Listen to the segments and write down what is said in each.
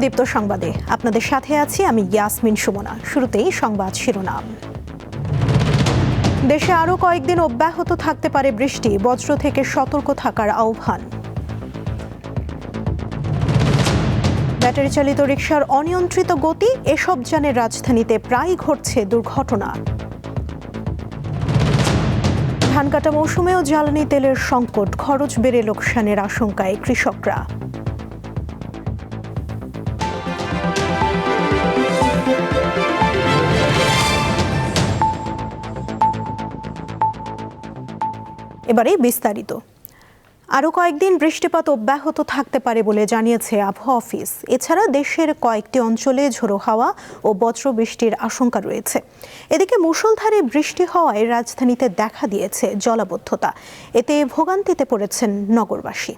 দীপ্ত সংবাদে আপনাদের সাথে আছি আমি ইয়াসমিন সুমনা। শুরুতেই সংবাদ শিরোনাম। দেশে আরও কয়েকদিন অব্যাহত থাকতে পারে বৃষ্টি, বজ্র থেকে সতর্ক থাকার আহ্বান। ব্যাটারি চালিত রিকশার অনিয়ন্ত্রিত গতি, এসব যানে রাজধানীতে প্রায় ঘটছে দুর্ঘটনা। ধান কাটা মৌসুমেও জ্বালানি তেলের সংকট, খরচ বেড়ে লোকসানের আশঙ্কায় কৃষকরা। এবারে বিস্তারিত। আরও কয়েকদিন বৃষ্টিপাত অব্যাহত থাকতে পারে বলে জানিয়েছে আবহাওয়া অফিস। এছাড়া দেশের কয়েকটি অঞ্চলে ঝোড়ো হাওয়া ও বজ্র বৃষ্টির আশঙ্কা রয়েছে। এদিকে মুষলধারে বৃষ্টি হওয়ায় রাজধানীতে দেখা দিয়েছে জলাবদ্ধতা। এতে ভোগান্তিতে পড়েছেন নগরবাসী।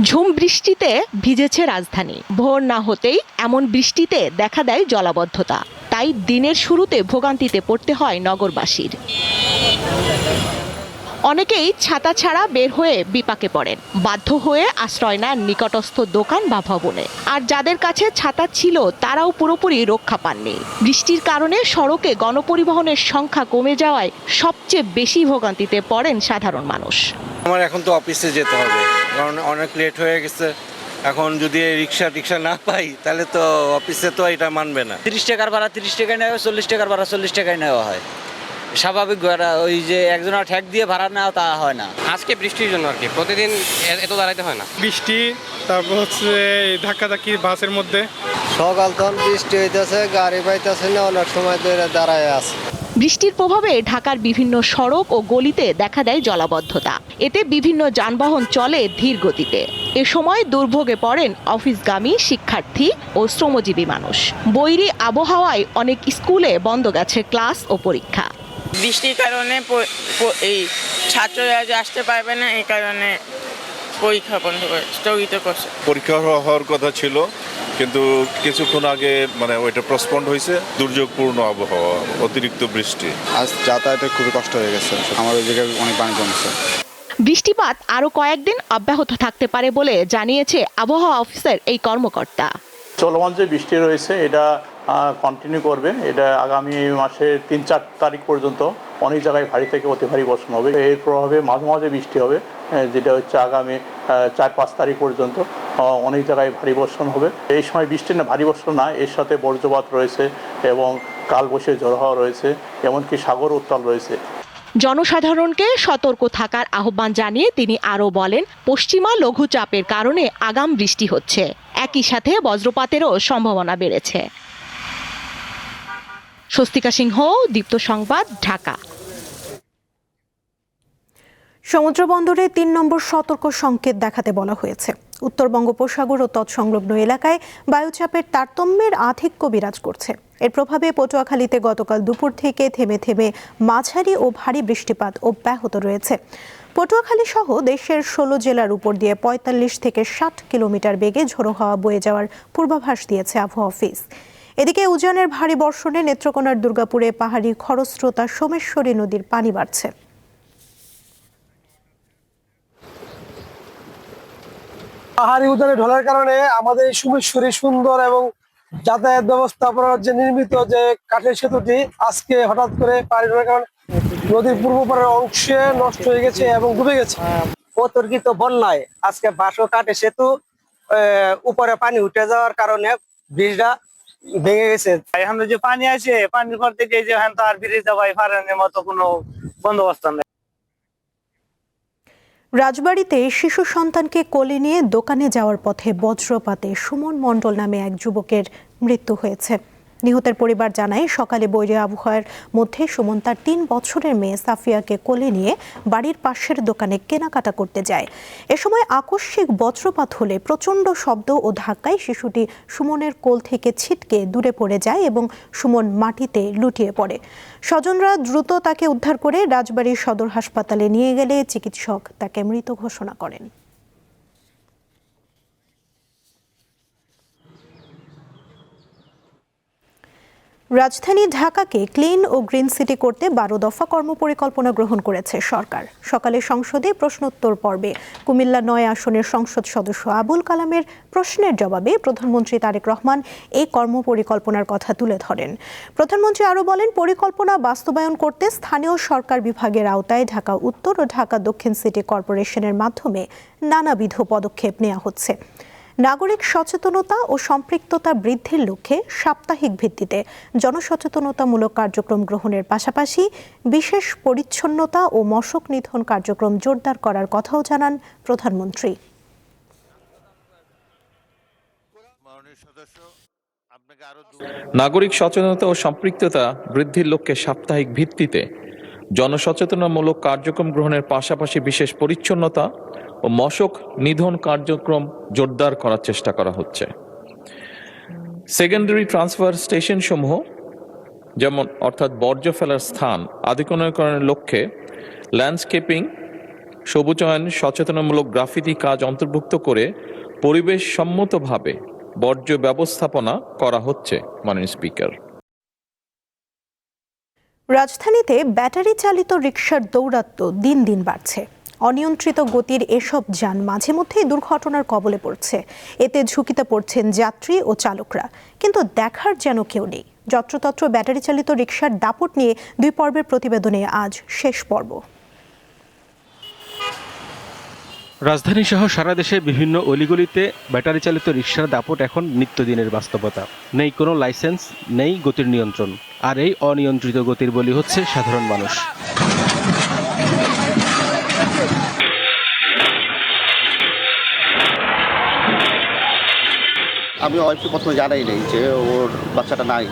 ঝুম বৃষ্টিতে ভিজেছে রাজধানী। ভোর না হতেই এমন বৃষ্টিতে দেখা দেয় জলাবদ্ধতা। তাই দিনের শুরুতে ভোগান্তিতে পড়তে হয় নগরবাসীর। অনেকেই ছাতা ছাড়া বের হয়ে বিপাকে পড়েন, বাধ্য হয়ে আশ্রয় নেন নিকটস্থ দোকান বা ভবনে। আর যাদের কাছে ছাতা ছিল তারাও পুরোপুরি রক্ষা পাননি। বৃষ্টির কারণে সড়কে গণপরিবহনের সংখ্যা কমে যাওয়ায় সবচেয়ে বেশি ভোগান্তিতে পড়েন সাধারণ মানুষ। আমার এখন তো অফিসে যেতে হবে, কারণ অনেক লেট হয়ে গেছে। এখন যদি রিক্সা না পাই তাহলে তো অফিসে তো এটা মানবে না। 30 টাকার ভাড়া 30 টাকায় নেওয়া হয়, 40 টাকার ভাড়া 40 টাকায় নেওয়া হয়। স্বাভাবিক ভাড়া, ওই যে একজনের ঠ্যাক দিয়ে ভাড়া নেওয়া তা হয় না। আজকে বৃষ্টির জন্য আর কি, প্রতিদিন এত দাঁড়াইতে হয় না। বৃষ্টি, তারপর হচ্ছে ধাক্কাধাক্কি বাসের মধ্যে। সকাল তখন বৃষ্টি হইতেছে, গাড়ি পাইতেছে না, অনেক সময় ধরে দাঁড়ায় আছে। বৃষ্টির প্রভাবে ঢাকার বিভিন্ন সড়ক ও গলিতে দেখা দেয় জলাবদ্ধতা। এতে বিভিন্ন যানবাহন চলে ধীর গতিতে। এ সময় দুর্ভোগে পড়েন অফিসগামী শিক্ষার্থী ও শ্রমজীবী মানুষ। বৈরী আবহাওয়ায় অনেক স্কুলে বন্ধ গেছে ক্লাস ও পরীক্ষা। বৃষ্টির কারণে এই ছাত্ররা যে আসতে পারবে না, এই কারণে পরীক্ষা বন্ধ করে স্থগিত করছে। পরীক্ষা হওয়ার কথা ছিল, কিন্তু কিছুক্ষণ আগে ওইটা পোস্টপন্ড হয়েছে। দুর্যোগপূর্ণ আবহাওয়া, অতিরিক্ত বৃষ্টি, আজ যাতায়াতে খুবই কষ্ট হয়ে গেছে। আমার ওই জায়গায় অনেক পানি জমছে। বৃষ্টিপাত আরও কয়েকদিন অব্যাহত থাকতে পারে বলে জানিয়েছে আবহাওয়া অফিসের এই কর্মকর্তা। চলমান যে বৃষ্টি রয়েছে এটা কন্টিনিউ করবে। এটা আগামী মাসের 3-4 তারিখ পর্যন্ত অনেক জায়গায় ভারী থেকে অতি ভারী বর্ষণ হবে। এর প্রভাবে মাঝে মাঝে বৃষ্টি হবে, যেটা হচ্ছে আগামী 4-5 তারিখ পর্যন্ত অনেক জায়গায় ভারী বর্ষণ হবে। এই সময় বৃষ্টি না, ভারী বর্ষণ না, এর সাথে বজ্রপাত রয়েছে এবং কালবৈশাখী ঝড়ো হাওয়া রয়েছে, এমনকি সাগর উত্তাল রয়েছে। জনসাধারণকে সতর্ক থাকার আহ্বান জানিয়ে তিনি আরও বলেন, পশ্চিমা লঘুচাপের কারণে আগাম বৃষ্টি হচ্ছে, একই সাথে বজ্রপাতেরও সম্ভাবনা বেড়েছে। স্বস্তিকা সিংহ, দীপ্ত সংবাদ, ঢাকা। সমুদ্র বন্দরে 3 নম্বর সতর্ক সংকেত দেখাতে বলা হয়েছে। উত্তর বঙ্গোপসাগর ও তৎসংলগ্ন এলাকায় বায়ুচাপের তারতম্যের আধিক্য বিরাজ করছে। এর প্রভাবে পটুয়াখালীতে গতকাল দুপুর থেকে থেমে থেমে মাঝারি ও ভারী বৃষ্টিপাত অব্যাহত রয়েছে। পটুয়াখালী সহ দেশের 16 জেলার উপর দিয়ে 45 থেকে 60 কিলোমিটার বেগে ঝোড়ো হাওয়া বয়ে যাওয়ার পূর্বাভাস দিয়েছে আবহাওয়া অফিস। এদিকে উজানের ভারী বর্ষণে নেত্রকোনার দুর্গাপুরে পাহাড়ি খরস্রোতা সোমেশ্বরী নদীর পানি বাড়ছে। পাহাড়ি উজানে ঢলার কারণে আমাদের এই সোমেশ্বরী সুন্দর এবং যাতায়াত ব্যবস্থাপনার যে নির্মিত যে কাঠের সেতুটি আজকে হঠাৎ করে পানি ঢলার কারণে নদীর পূর্ব পারের অংশে নষ্ট হয়ে গেছে এবং ডুবে গেছে। অতর্কিত বন্যায় আজকে বাঁশ কাঠের সেতু উপরে পানি উঠে যাওয়ার কারণে ব্রিজটা ভেঙে গেছে। এখন যে পানি আছে, পানির পর থেকে যে আর ব্রিজ দেওয়ার ফারানোর মতো কোনো বন্দোবস্ত নেই। রাজবাড়ীতে শিশু সন্তানকে কোলে নিয়ে দোকানে যাওয়ার পথে বজ্রপাতে সুমন মণ্ডল নামে এক যুবকের মৃত্যু হয়েছে। নিহতের পরিবার জানায়, সকালে বৈরী আবহাওয়ার মধ্যে সুমন তার 3 বছরের মেয়ে সাফিয়াকে কোলে নিয়ে বাড়ির পাশের দোকানে কেনাকাটা করতে যায়। এ সময় আকস্মিক বজ্রপাত হলে প্রচণ্ড শব্দ ও ধাক্কায় শিশুটি সুমনের কোল থেকে ছিটকে দূরে পড়ে যায় এবং সুমন মাটিতে লুটিয়ে পড়ে। স্বজনরা দ্রুত তাকে উদ্ধার করে রাজবাড়ীর সদর হাসপাতালে নিয়ে গেলে চিকিৎসক তাকে মৃত ঘোষণা করেন। রাজধানী ঢাকাকে ক্লিন ও গ্রিন সিটি করতে 12 দফা কর্মপরিকল্পনা গ্রহণ করেছে সরকার। সকালে সংসদে প্রশ্নোত্তর পর্বে কুমিল্লা 9 আসনের সংসদ সদস্য আবুল কালামের প্রশ্নের জবাবে প্রধানমন্ত্রী তারেক রহমান এই কর্মপরিকল্পনার কথা তুলে ধরেন। প্রধানমন্ত্রী আরও বলেন, পরিকল্পনা বাস্তবায়ন করতে স্থানীয় সরকার বিভাগের আওতায় ঢাকা উত্তর ও ঢাকা দক্ষিণ সিটি কর্পোরেশনের মাধ্যমে নানাবিধ পদক্ষেপ নেওয়া হচ্ছে। নাগরিক সচেতনতা ও সম্পৃক্ততা বৃদ্ধির লক্ষ্যে সাপ্তাহিক ভিত্তিতে জনসচেতনতামূলক কার্যক্রম গ্রহণের পাশাপাশি বিশেষ পরিচ্ছন্নতা ও মশক নিধন কার্যক্রম জোরদার করার কথাও জানান প্রধানমন্ত্রী। নাগরিক সচেতনতা ও সম্পৃক্ততা বৃদ্ধির লক্ষ্যে সাপ্তাহিক ভিত্তিতে জনসচেতনামূলক কার্যক্রম গ্রহণের পাশাপাশি বিশেষ পরিচ্ছন্নতা ও মশক নিধন কার্যক্রম জোরদার করার চেষ্টা করা হচ্ছে। সেকেন্ডারি ট্রান্সফার স্টেশন সমূহ যেমন অর্থাৎ বর্জ্য ফেলার স্থান আধুনিকরণের লক্ষ্যে ল্যান্ডস্কেপিং, সবুজায়ন, সচেতনামূলক গ্রাফিতি কাজ অন্তর্ভুক্ত করে পরিবেশ সম্মতভাবে বর্জ্য ব্যবস্থাপনা করা হচ্ছে। মাননীয় স্পিকার, রাজধানীতে ব্যাটারি চালিত রিকশার দৌরাত্ম্য দিন দিন বাড়ছে। অনিয়ন্ত্রিত গতির এসব যান মাঝে মধ্যেই দুর্ঘটনার কবলে পড়ছে। এতে ঝুঁকিতে পড়ছেন যাত্রী ও চালকরা, কিন্তু দেখার যেন কেউ নেই। যত্রতত্র ব্যাটারি চালিত রিকশার দাপট নিয়ে 2 পর্বের প্রতিবেদনে আজ শেষ পর্ব। রাজধানী সহ সারা দেশে বিভিন্ন অলিগলিতে ব্যাটারি চালিত রিকশার দাপট এখন নিত্যদিনের বাস্তবতা। নেই কোনো লাইসেন্স, নেই গতির নিয়ন্ত্রণ, আর এই অনিয়ন্ত্রিত গতির বলি হচ্ছে সাধারণ মানুষ। আমি ওয়াইফকে প্রথমে জানাই নেই যে ওর বাচ্চাটা নাই।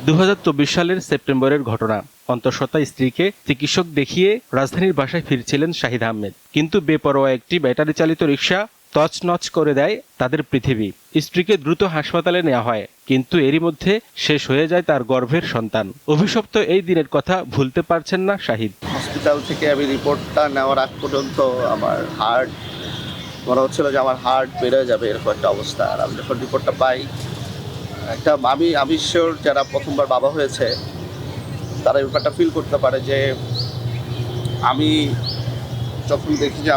2024 সালের সেপ্টেম্বরের ঘটনা। অন্তঃসত্ত্বা স্ত্রীকে চিকিৎসক দেখিয়ে রাজধানীর বাসায় ফিরছিলেন শাহিদ আহমেদ, কিন্তু বেপরোয়া একটি ব্যাটারি চালিত রিকশা তছনছ করে দেয় তাদের পৃথিবী। স্ত্রীকে দ্রুত হাসপাতালে নেওয়া হয়, কিন্তু এরই মধ্যে শেষ হয়ে যায় তার গর্ভের সন্তান। অভিশপ্ত এই দিনের কথা ভুলতে পারছেন না শাহিদ। হসপিটাল থেকে আমি রিপোর্টটা নেওয়ার আগ পর্যন্ত আমার হার্ট মনে হচ্ছিল যে আমার হার্ট বেড়ে যাবে, এরকম একটা অবস্থা। আর আমি যখন রিপোর্টটা পাই, একটা আমি শিওর যারা প্রথমবার বাবা হয়েছে তারা এই ব্যাপারটা ফিল করতে পারে যে আমি যখন দেখি যে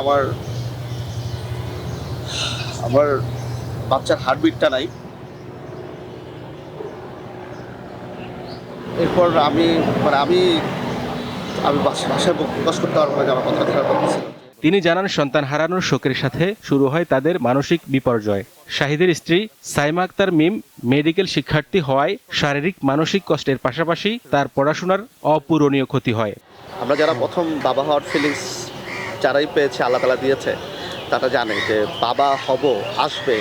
আমার বাচ্চার হার্টবিটটা নাই, এরপর আমি ভাষায় প্রকাশ করতে পারবো না যে আমার কতটা খারাপ লাগছিল। তিনি জানান, সন্তান হারানোর শোকের সাথে শুরু হয় তাদের মানসিক বিপর্যয়। শাহিদের স্ত্রী সাইমা আক্তার মিম মেডিকেল শিক্ষার্থী হওয়ায় শারীরিক মানসিক কষ্টের পাশাপাশি তার পড়াশোনার অপূরণীয় ক্ষতি হয়। আমরা যারা প্রথম বাবা হওয়ার ফিলিংস যারাই পেয়েছে, আল্লাহ তাআলা দিয়েছে, তারা জানে যে বাবা হব, আসবে,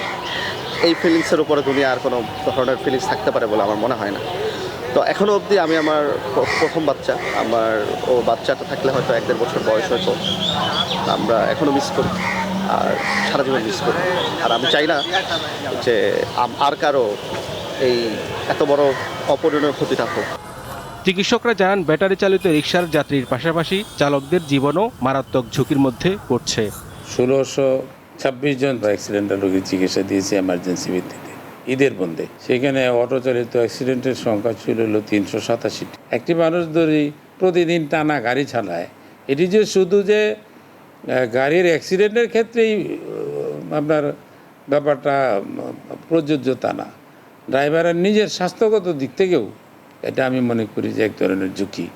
এই ফিলিংসের উপরে দুনিয়ার কোনো ধরনের ফিলিংস থাকতে পারে বলে আমার মনে হয় না। তো এখনও অবধি আমি আমার প্রথম বাচ্চা, ও বাচ্চাটা থাকলে হয়তো 1-1.5 বছর বয়স হয়তো, আমরা এখনও মিস করি আর সারা জীবন মিস করি। আর আমি চাই না যে আর কারো এই এত বড় অপূরণীয় ক্ষতিটা হোক। চিকিৎসকরা জানান, ব্যাটারি চালিত রিকশার যাত্রীর পাশাপাশি চালকদের জীবনও মারাত্মক ঝুঁকির মধ্যে পড়ছে। 1626 জন অ্যাক্সিডেন্টাল রোগীর চিকিৎসা দিয়েছে এমার্জেন্সি ভিত্তিতে ঈদের বন্ধে। সেখানে অটোচালিত অ্যাক্সিডেন্টের সংখ্যা ছিল 387। একটি মানুষ ধরি প্রতিদিন টানা গাড়ি চালায়, এটি যে শুধু যে গাড়ির অ্যাক্সিডেন্টের ক্ষেত্রেই আপনার ব্যাপারটা প্রযোজ্য তা না, ড্রাইভারের নিজের স্বাস্থ্যগত দিক থেকেও এটা আমি মনে করি যে এক ধরনের ঝুঁকি।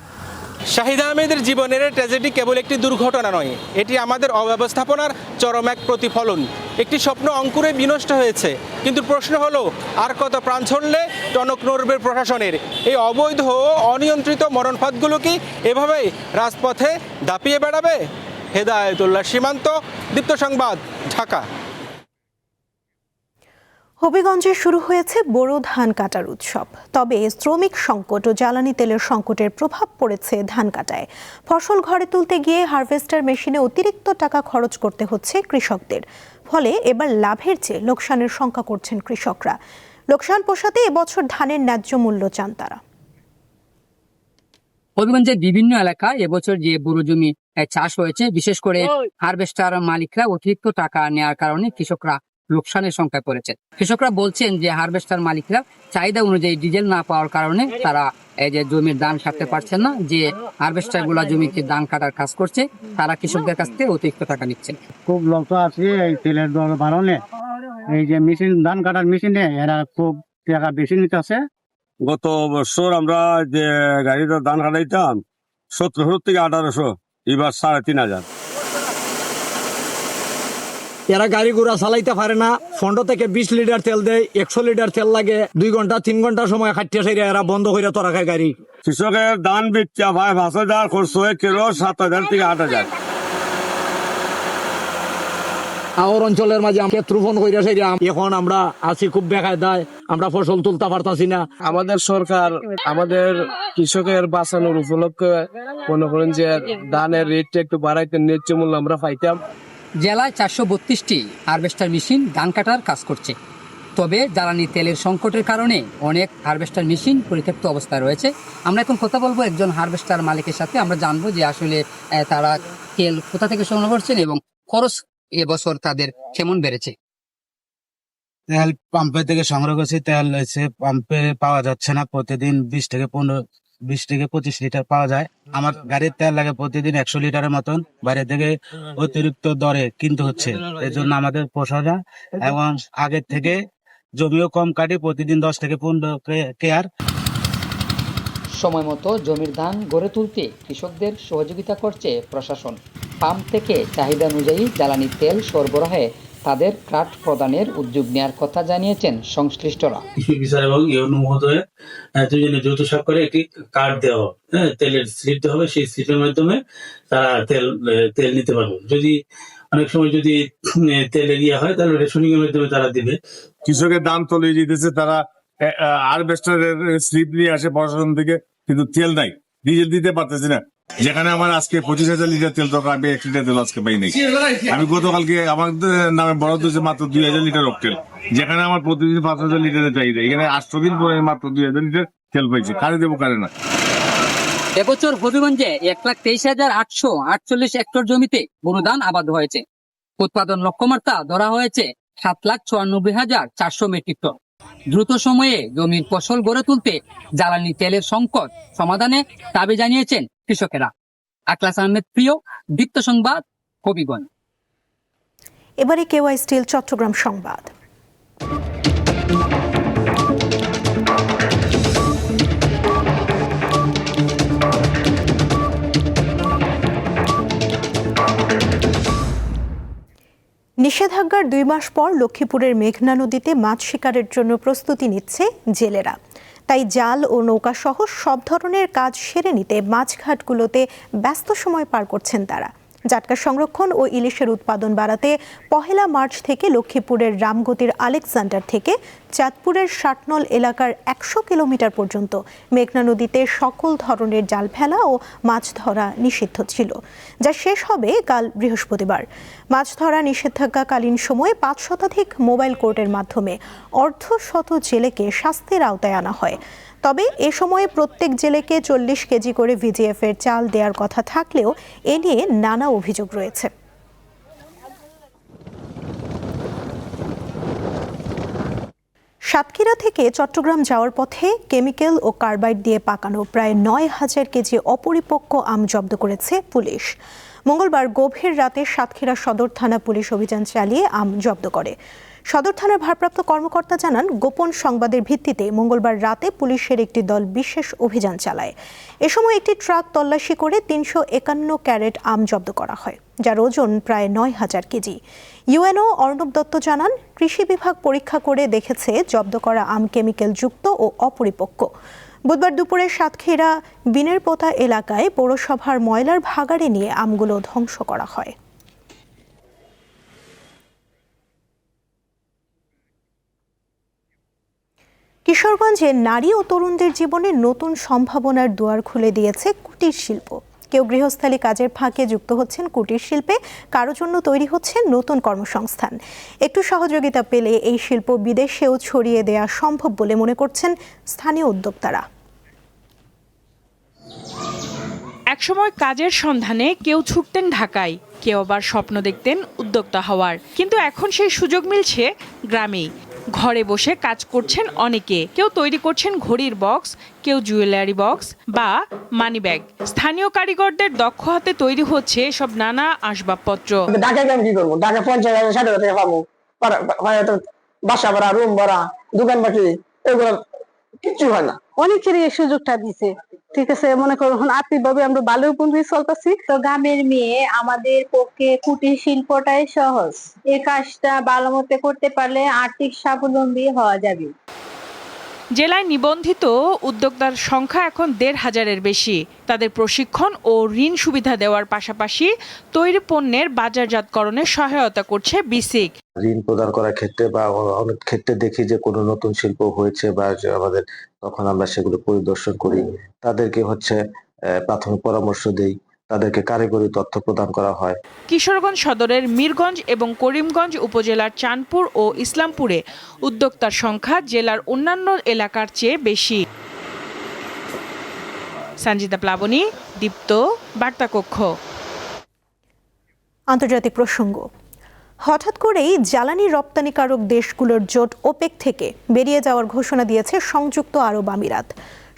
শাহিদ আহমেদের জীবনের ট্র্যাজেডি কেবল একটি দুর্ঘটনা নয়, এটি আমাদের অব্যবস্থাপনার চরম এক প্রতিফলন। একটি স্বপ্ন অঙ্কুরে বিনষ্ট হয়েছে, কিন্তু প্রশ্ন হলো আর কত প্রাণ ছড়লে টনক নড়বে প্রশাসনের। এই অবৈধ ও অনিয়ন্ত্রিত মরণফাঁদগুলো কি এভাবেই রাজপথে দাপিয়ে বেড়াবে? হেদায়েতুল্লাহ সীমান্ত, দীপ্ত সংবাদ, ঢাকা। হবিগঞ্জে শুরু হয়েছে বোরো ধান কাটার উৎসব। তবে শ্রমিক সংকট ও জ্বালানি তেলের সংকটের প্রভাব পড়েছে ধান কাটায়। ফসল ঘরে তুলতে গিয়ে হারভেস্টার মেশিনে অতিরিক্ত টাকা খরচ করতে হচ্ছে কৃষকদের। ফলে এবার লাভের চেয়ে লোকসানের শঙ্কা করছেন কৃষকরা। লোকসান পোষাতে এবছর ধানের ন্যায্য মূল্য চান তারা। হবিগঞ্জের বিভিন্ন এলাকায় এবছর যে বোরো জমি চাষ হয়েছে, বিশেষ করে হারভেস্টার মালিকরা অতিরিক্ত টাকা নেওয়ার কারণে কৃষকরা লোকসানের সংখ্যায় পড়েছে। কৃষকরা বলছেন যে হারভেস্টার মালিকরা চাহিদা অনুযায়ী ডিজেল না পাওয়ার কারণে তারা এই যে জমির ধান কাটতে পারছেন না। যে হারভেস্টার গুলা জমিতে ধান কাটার কাজ করছে তারা কৃষকদের কাছ থেকে অতিরিক্ত টাকা নিচ্ছেন। খুব লস আছে এই তেলের দর বাড়ানো, এই যে মেশিন ধান কাটার মেশিনে এরা খুব টাকা বেশি নিতেছে। গত বছর আমরা যে গাড়িতে ধান কাটাইতাম 1700 থেকে 1800, এবার 3500। এরা গাড়ি ঘোড়া চালাইতে পারে না, 15 থেকে 20 লিটার তেল দেয়, 100 লিটার তেল লাগে, 2 ঘন্টা 3 ঘন্টা সময় খাটিয়ে সাইরা এরা বন্ধ করে তোরা খায় গাড়ি। কৃষকের ধান বেচা ভাই 5000 খরচ হয়ে কিলো 7000 থেকে 8000। আমার অঞ্চলের মাঝে ক্ষেত্র ফোন কইরা সাইরা এখন আমরা আছি খুব বেকায়দায়, আমরা ফসল তুলতে পারতাছি না। আমাদের সরকার আমাদের কৃষকের বাঁচানোর উপলক্ষে মনে করেন যে ধানের রেটটা একটু বাড়াইতে ন্যায্য মূল্য আমরা পাইতাম। জেলায় 432টি হারভেস্টার মেশিন ধান কাটার কাজ করছে। তবে জ্বালানি তেলের সংকটের কারণে অনেক হারভেস্টার মেশিন পরিত্যক্ত অবস্থায় রয়েছে। আমরা এখন কথা বলবো একজন হারভেস্টার মালিকের সাথে, আমরা জানবো যে আসলে তারা তেল কোথা থেকে সংগ্রহ করছেন এবং খরচ এবছর তাদের কেমন বেড়েছে। তেল পাম্পের থেকে সংগ্রহ করছি, তেল হচ্ছে পাম্পে পাওয়া যাচ্ছে না, প্রতিদিন 20 থেকে 25 লিটার পাওয়া যায়। আমার গাড়ির তেল লাগে প্রতিদিন 100 লিটারের মতন, বাইরে থেকে অতিরিক্ত দরে কিনতে হচ্ছে। এর জন্য আমাদের পোষায় না এবং আগের থেকে জমিও কম কাটি, প্রতিদিন 10 থেকে 15 কেয়ার। সময় মতো জমির ধান গড়ে তুলতে কৃষকদের সহযোগিতা করছে প্রশাসন। পাম্প থেকে চাহিদা অনুযায়ী জ্বালানি তেল সরবরাহে তাদের কার্ড প্রদানের উদ্যোগ নেওয়ার কথা জানিয়েছেন সংশ্লিষ্টরা। কৃষি বিচার এবং ইউনো মহোদয় দুজনে যৌথ স্বাক্ষরে একটি কার্ড দেওয়া হবে, তেলের স্লিপ দেওয়া হবে, সেই স্লিপের মাধ্যমে তারা তেল নিতে পারবে। যদি অনেক সময় যদি তেলের ইয়ে হয় তাহলে রেশনিং এর মাধ্যমে তারা দিবে। কৃষকের দাম তলে যেতেছে, তারা হারভেস্টারের স্লিপ নিয়ে আসে প্রশাসন থেকে, কিন্তু তেল নাই, ডিজেল দিতে পারতেছি না। যেখানে আমার আজকে 25,000 লিটার তেল দরকার, আমি 1 লিটার তেল আজকে পাই নাই। আমি গতকালকে আমাদের নামে বরাদ্দ হয়েছে মাত্র 2000 লিটার অকটেল, যেখানে আমার প্রতিদিন 5000 লিটারের চাহিদা, এখানে 8 দিন পরে মাত্র 2000 লিটার তেল পাইছি। কারে দেবো কারে না। এবছর হবিগঞ্জে 1,23,848 হেক্টর জমিতে বোরো ধান আবাদ হয়েছে। উৎপাদন লক্ষ্যমাত্রা ধরা হয়েছে 7,94,400 মেট্রিক টন। দ্রুত সময়ে জমির ফসল গড়ে তুলতে জ্বালানি তেলের সংকট সমাধানে দাবি জানিয়েছেন কৃষকেরা। আকলাস আহমেদ প্রিয়, দীপ্ত সংবাদ, হবিগঞ্জ। এবারে কেওয়াই স্টিল চট্টগ্রাম সংবাদ। নিষেধাজ্ঞার 2 মাস পর লক্ষ্মীপুরের মেঘনা নদীতে মাছ শিকারের জন্য প্রস্তুতি নিচ্ছে জেলেরা। তাই জাল ও নৌকা সহ সব ধরনের কাজ সেরে নিতে মাছঘাটগুলোতে ব্যস্ত সময় পার করছেন তারা। জাটকা সংরক্ষণ ও ইলিশের উৎপাদন বাড়াতে 1 মার্চ থেকে লক্ষ্মীপুরের রামগতির আলেকজান্ডার থেকে চাঁদপুরের 60 নল এলাকার 100 কিলোমিটার পর্যন্ত মেঘনা নদীতে সকল ধরনের জাল ফেলা ও মাছ ধরা নিষিদ্ধ ছিল, যা শেষ হবে কাল বৃহস্পতিবার। মাছ ধরা নিষেধাজ্ঞাকালীন সময়ে 5 শতাধিক মোবাইল কোর্টের মাধ্যমে অর্ধশত জেলেকে শাস্তির আওতায় আনা হয়। তবে এ সময়ে প্রত্যেক জেলেকে 40 কেজি করে ভিজিএফ এর চাল দেওয়ার কথা থাকলেও এ নিয়ে নানা অভিযোগ রয়েছে। সাতক্ষীরা থেকে চট্টগ্রাম যাওয়ার পথে কেমিক্যাল ও কার্বাইড দিয়ে পাকানো প্রায় 9000 কেজি অপরিপক্ক আম জব্দ করেছে পুলিশ। মঙ্গলবার গভীর রাতে সাতক্ষীরা সদর থানা পুলিশ অভিযান চালিয়ে আম জব্দ করে। সদর থানার ভারপ্রাপ্ত কর্মকর্তা জানান, গোপন সংবাদের ভিত্তিতে মঙ্গলবার রাতে পুলিশের একটি দল বিশেষ অভিযান চালায়। এ সময় একটি ট্রাক তল্লাশি করে 351 ক্যারেট আম জব্দ করা হয়, যার ওজন প্রায় 9000 কেজি। ইউএনও অর্ণব দত্ত জানান, কৃষি বিভাগ পরীক্ষা করে দেখেছে জব্দ করা আম কেমিক্যাল যুক্ত ও অপরিপক্ক। বুধবার দুপুরে সাতক্ষীরা বিনেরপোতা এলাকায় পৌরসভার ময়লার ভাগাড়ে নিয়ে আমগুলো ধ্বংস করা হয়। কিশোরগঞ্জে নারী ও তরুণদের জীবনে নতুন সম্ভাবনার দুয়ার খুলে দিয়েছে কুটির শিল্প। কেউ গৃহস্থালী কাজের ফাঁকে যুক্ত হচ্ছেন কুটির শিল্পে, কারো জন্য তৈরি হচ্ছে নতুন কর্মসংস্থান। একটু সহযোগিতা পেলে এই শিল্প বিদেশেও ছড়িয়ে দেওয়া সম্ভব বলে মনে করছেন স্থানীয় উদ্যোক্তারা। একসময় কাজের সন্ধানে কেউ ছুটতেন ঢাকায়, কেউ আবার স্বপ্ন দেখতেন উদ্যোক্তা হওয়ার, কিন্তু এখন সেই সুযোগ মিলছে গ্রামেই। ঘরে বসে কাজ করছেন অনেকে, কেউ তৈরি করছেন ঘড়ির বক্স, কেউ জুয়েলারি বক্স বা মানি ব্যাগ। স্থানীয় কারিগরদের দক্ষ হাতে তৈরি হচ্ছে এসব নানা আসবাবপত্র। ঢাকায় আমি কি করবো? ঢাকা 50,000 টাকা পাবো, বাসা ভাড়া, রুম ভাড়া, দোকান বাকি, এগুলো কিছু হয় না। অনেকেরই এই সুযোগটা দিছে, ঠিক আছে। মনে করুন আর্থিকভাবে আমরা ভালো উপরে চলতেছি। তো গ্রামের মেয়ে, আমাদের পক্ষে কুটির শিল্পটাই সহজ। এই কাজটা ভালো মতো করতে পারলে আর্থিক স্বাবলম্বী হওয়া যাবে। জেলায় নিবন্ধিত উদ্যোক্তার সংখ্যা এখন 1,500-এর বেশি। তাদের প্রশিক্ষণ ও ঋণ সুবিধা দেওয়ার পাশাপাশি তৈরি পণ্যের বাজারজাতকরণে সহায়তা করছে বিসিক। ঋণ প্রদান করার ক্ষেত্রে বা অনেক ক্ষেত্রে দেখি যে কোনো নতুন শিল্প হয়েছে বা আমাদের, তখন আমরা সেগুলো পরিদর্শন করি, তাদেরকে প্রাথমিক পরামর্শ দেই, তাদেরকে কারিগরি তথ্য প্রদান করা হয়। কিশোরগঞ্জ সদরের মিরগঞ্জ এবং করিমগঞ্জ উপজেলার চাঁদপুর ও ইসলামপুরে উদ্যোক্তার সংখ্যা জেলার অন্যান্য এলাকার চেয়ে বেশি। সঞ্জিতা প্লাবনী, দীপ্ত, বার্তাকক্ষ। আন্তর্জাতিক প্রসঙ্গ। হঠাৎ করেই জ্বালানি রপ্তানিকারক দেশগুলোর জোট ওপেক থেকে বেরিয়ে যাওয়ার ঘোষণা দিয়েছে সংযুক্ত আরব আমিরাত।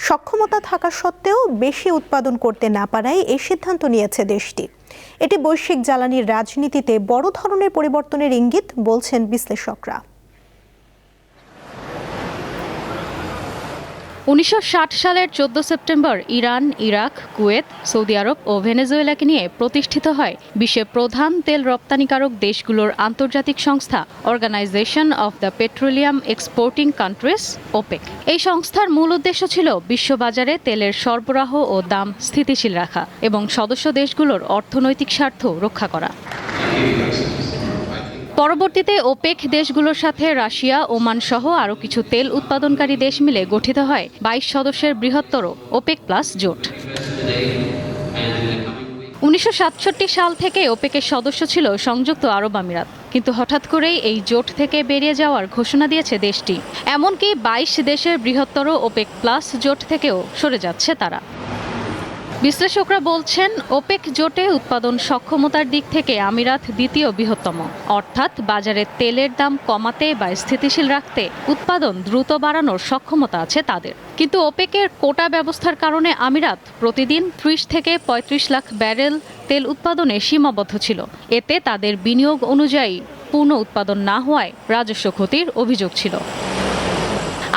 সক্ষমতা থাকা সত্ত্বেও বেশি উৎপাদন করতে না পারায় এই সিদ্ধান্ত নিয়েছে দেশটি। এটি বৈশ্বিক জ্বালানির রাজনীতিতে বড় ধরনের পরিবর্তনের ইঙ্গিত বলছেন বিশ্লেষকরা। 1960 সালের 14 September Iran, Iraq, Kuwait, Saudi Arab ও ভেনেজুয়েলাকে নিয়ে প্রতিষ্ঠিত হয় বিশ্বের প্রধান তেল রপ্তানিকারক দেশগুলোর আন্তর্জাতিক সংস্থা organization of the petroleum exporting countries, OPEC. এই সংস্থার মূল উদ্দেশ্য ছিল বিশ্ববাজারে তেলের সরবরাহ ও দাম স্থিতিশীল রাখা এবং সদস্য দেশগুলোর অর্থনৈতিক স্বার্থ রক্ষা করা। পরবর্তীতে ওপেক দেশগুলোর সাথে রাশিয়া, ওমান সহ আরও কিছু তেল উৎপাদনকারী দেশ মিলে গঠিত হয় 22 সদস্যের বৃহত্তর ওপেক প্লাস জোট। 1967 সাল থেকে ওপেকের সদস্য ছিল সংযুক্ত আরব আমিরাত, কিন্তু হঠাৎ করেই এই জোট থেকে বেরিয়ে যাওয়ার ঘোষণা দিয়েছে দেশটি। এমনকি 22 দেশের বৃহত্তর ওপেক প্লাস জোট থেকেও সরে যাচ্ছে তারা। বিশ্লেষকরা বলছেন, ওপেক জোটে উৎপাদন সক্ষমতার দিক থেকে আমিরাত দ্বিতীয় বৃহত্তম, অর্থাৎ বাজারে তেলের দাম কমাতে বা স্থিতিশীল রাখতে উৎপাদন দ্রুত বাড়ানোর সক্ষমতা আছে তাদের। কিন্তু ওপেকের কোটা ব্যবস্থার কারণে আমিরাত প্রতিদিন 30 থেকে 35 লাখ ব্যারেল তেল উৎপাদনে সীমাবদ্ধ ছিল। এতে তাদের বিনিয়োগ অনুযায়ী পূর্ণ উৎপাদন না হওয়ায় রাজস্ব ক্ষতির অভিযোগ ছিল।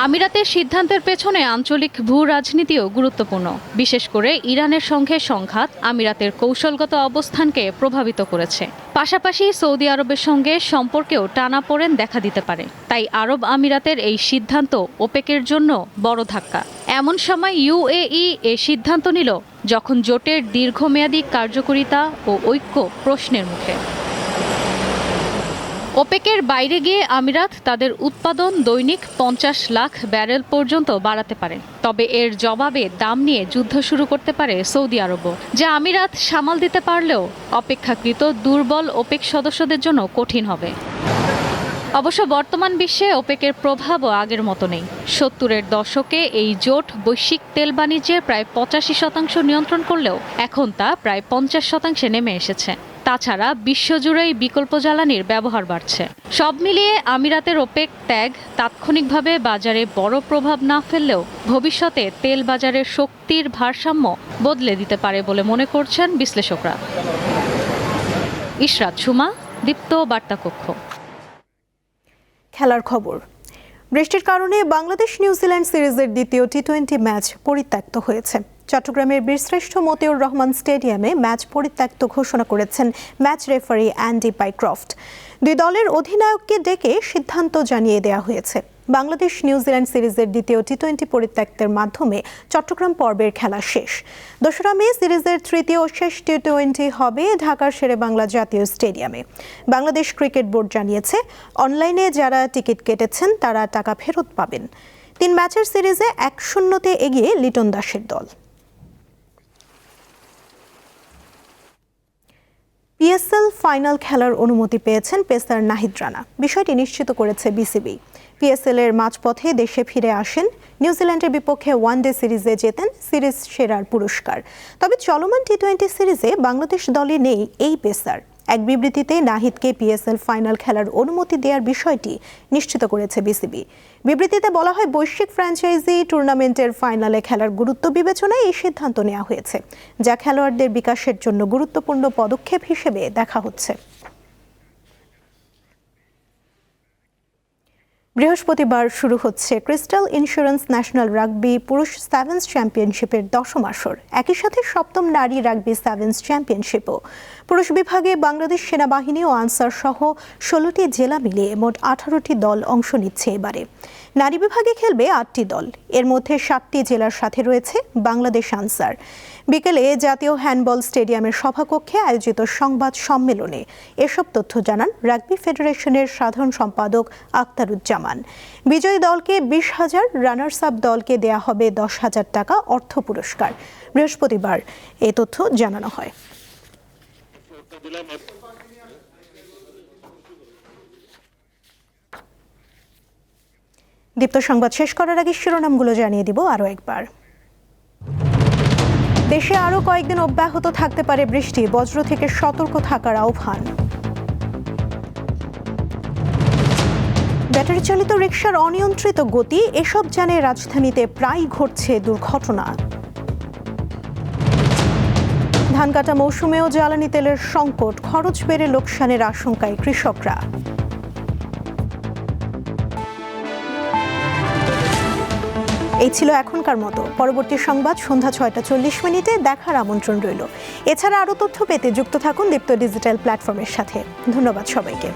আমিরাতের সিদ্ধান্তের পেছনে আঞ্চলিক ভূ রাজনীতিও গুরুত্বপূর্ণ। বিশেষ করে ইরানের সঙ্গে সংঘাত আমিরাতের কৌশলগত অবস্থানকে প্রভাবিত করেছে। পাশাপাশি সৌদি আরবের সঙ্গে সম্পর্কেও টানাপোড়েন দেখা দিতে পারে। তাই আরব আমিরাতের এই সিদ্ধান্ত ওপেকের জন্য বড় ধাক্কা। এমন সময় ইউএই এ সিদ্ধান্ত নিল যখন জোটের দীর্ঘমেয়াদী কার্যকারিতা ও ঐক্য প্রশ্নের মুখে। ওপেকের বাইরে গিয়ে আমিরাত তাদের উৎপাদন দৈনিক 50 লাখ ব্যারেল পর্যন্ত বাড়াতে পারে। তবে এর জবাবে দাম নিয়ে যুদ্ধ শুরু করতে পারে সৌদি আরবও, যা আমিরাত সামাল দিতে পারলেও অপেক্ষাকৃত দুর্বল ওপেক সদস্যদের জন্য কঠিন হবে। অবশ্য বর্তমান বিশ্বে ওপেকের প্রভাবও আগের মতো নেই। 70-এর দশকে এই জোট বৈশ্বিক তেল বাণিজ্যের প্রায় 85% নিয়ন্ত্রণ করলেও এখন তা প্রায় 50% নেমে এসেছে। তাছাড়া বিশ্বজুড়েই বিকল্প জ্বালানির ব্যবহার বাড়ছে। সব মিলিয়ে আমিরাতের ওপেক ত্যাগ তাৎক্ষণিকভাবে বাজারে বড় প্রভাব না ফেললেও ভবিষ্যতে তেল বাজারের শক্তির ভারসাম্য বদলে দিতে পারে বলে মনে করছেন বিশ্লেষকরা। ইশরাত সুমা, দীপ্ত, বার্তাকক্ষ। খেলার খবর। বৃষ্টির কারণে বাংলাদেশ নিউজিল্যান্ড সিরিজের দ্বিতীয় টি-20 ম্যাচ পরিত্যক্ত হয়েছে। চট্টগ্রামের বীরশ্রেষ্ঠ মতিউর রহমান স্টেডিয়ামে ম্যাচ পরিত্যক্ত ঘোষণা করেছেন ম্যাচ রেফারি অ্যান্ডি পাইক্রফট। দুই দলের অধিনায়ককে ডেকে সিদ্ধান্ত জানিয়ে দেওয়া হয়েছে। বাংলাদেশ নিউজিল্যান্ড সিরিজের দ্বিতীয় টি-20 পরিত্যক্তের মাধ্যমে চট্টগ্রাম পর্বের খেলা শেষ। 2রা মে সিরিজের তৃতীয় ও শেষ টি-20 হবে ঢাকার শেরেবাংলা জাতীয় স্টেডিয়ামে। বাংলাদেশ ক্রিকেট বোর্ড জানিয়েছে, অনলাইনে যারা টিকিট কেটেছেন তারা টাকা ফেরত পাবেন। 3 ম্যাচের সিরিজে 1-0 এগিয়ে লিটন দাসের দল। পিএসএল ফাইনাল খেলার অনুমতি পেয়েছেন পেসার নাহিদ রানা। বিষয়টি নিশ্চিত করেছে বিসিবি। পিএসএল এর মাঝপথে দেশে ফিরে আসেন। নিউজিল্যান্ডের বিপক্ষে ওয়ানডে সিরিজে জেতেন সিরিজ সেরার পুরস্কার। তবে চলমান টি-20 সিরিজে বাংলাদেশ দলে নেই এই পেসার। এক বিবৃতিতে নাহিদকে পিএসএল ফাইনাল খেলার অনুমতি দেওয়ার বিষয়টি নিশ্চিত করেছে বিসিবি। বিবৃতিতে বলা হয়, বৈশ্বিক ফ্র্যাঞ্চাইজি টুর্নামেন্টের ফাইনালে খেলার গুরুত্ব বিবেচনায় এই সিদ্ধান্ত নেওয়া হয়েছে, যা খেলোয়াড়দের বিকাশের জন্য গুরুত্বপূর্ণ পদক্ষেপ হিসেবে দেখা হচ্ছে। বৃহস্পতিবার শুরু হচ্ছে ক্রিস্টাল ইন্স্যুরেন্স ন্যাশনাল রাগবি পুরুষ সেভেন্স চ্যাম্পিয়নশিপের 10ম আসর। একই সাথে 7ম নারী রাগবি সেভেন্স চ্যাম্পিয়নশিপও। পুরুষ বিভাগে বাংলাদেশ সেনাবাহিনী ও আনসার সহ 16টি জেলা মিলিয়ে মোট 18টি দল অংশ নিচ্ছে এবারে। নারী বিভাগে খেলবে 8টি দল, এর মধ্যে 7টি জেলার সাথে রয়েছে বাংলাদেশ আনসার। বিকেলে জাতীয় হ্যান্ডবল স্টেডিয়ামের সভাকক্ষে আয়োজিত সংবাদ সম্মেলনে এসব তথ্য জানান রাগবি ফেডারেশনের সাধারণ সম্পাদক আখতারুজ্জামান। বিজয়ী দলকে 20,000, রানার্স আপ দলকে দেয়া হবে 10,000 টাকা অর্থ পুরস্কার। বৃহস্পতিবার এ তথ্য জানানো হয়। দীপ্ত সংবাদ শেষ করার আগে শিরোনামগুলো জানিয়ে দিব আরও একবার। দেশে আরও কয়েকদিন অব্যাহত থাকতে পারে বৃষ্টি, বজ্র থেকে সতর্ক থাকার আহ্বান। ব্যাটারি চালিত রিকশার অনিয়ন্ত্রিত গতি, এসব জানে রাজধানীতে প্রায় ঘটছে দুর্ঘটনা। ধান কাটা মৌসুমেও জ্বালানি তেলের সংকট, খরচ বেড়ে লোকসানের আশঙ্কায় কৃষকরা। এই ছিল এখনকার মতো। পরবর্তী সংবাদ সন্ধ্যা 6টা 40 দেখার আমন্ত্রণ রইল। এছাড়া আরও তথ্য পেতে যুক্ত থাকুন দীপ্ত ডিজিটাল প্ল্যাটফর্মের সাথে। ধন্যবাদ সবাইকে।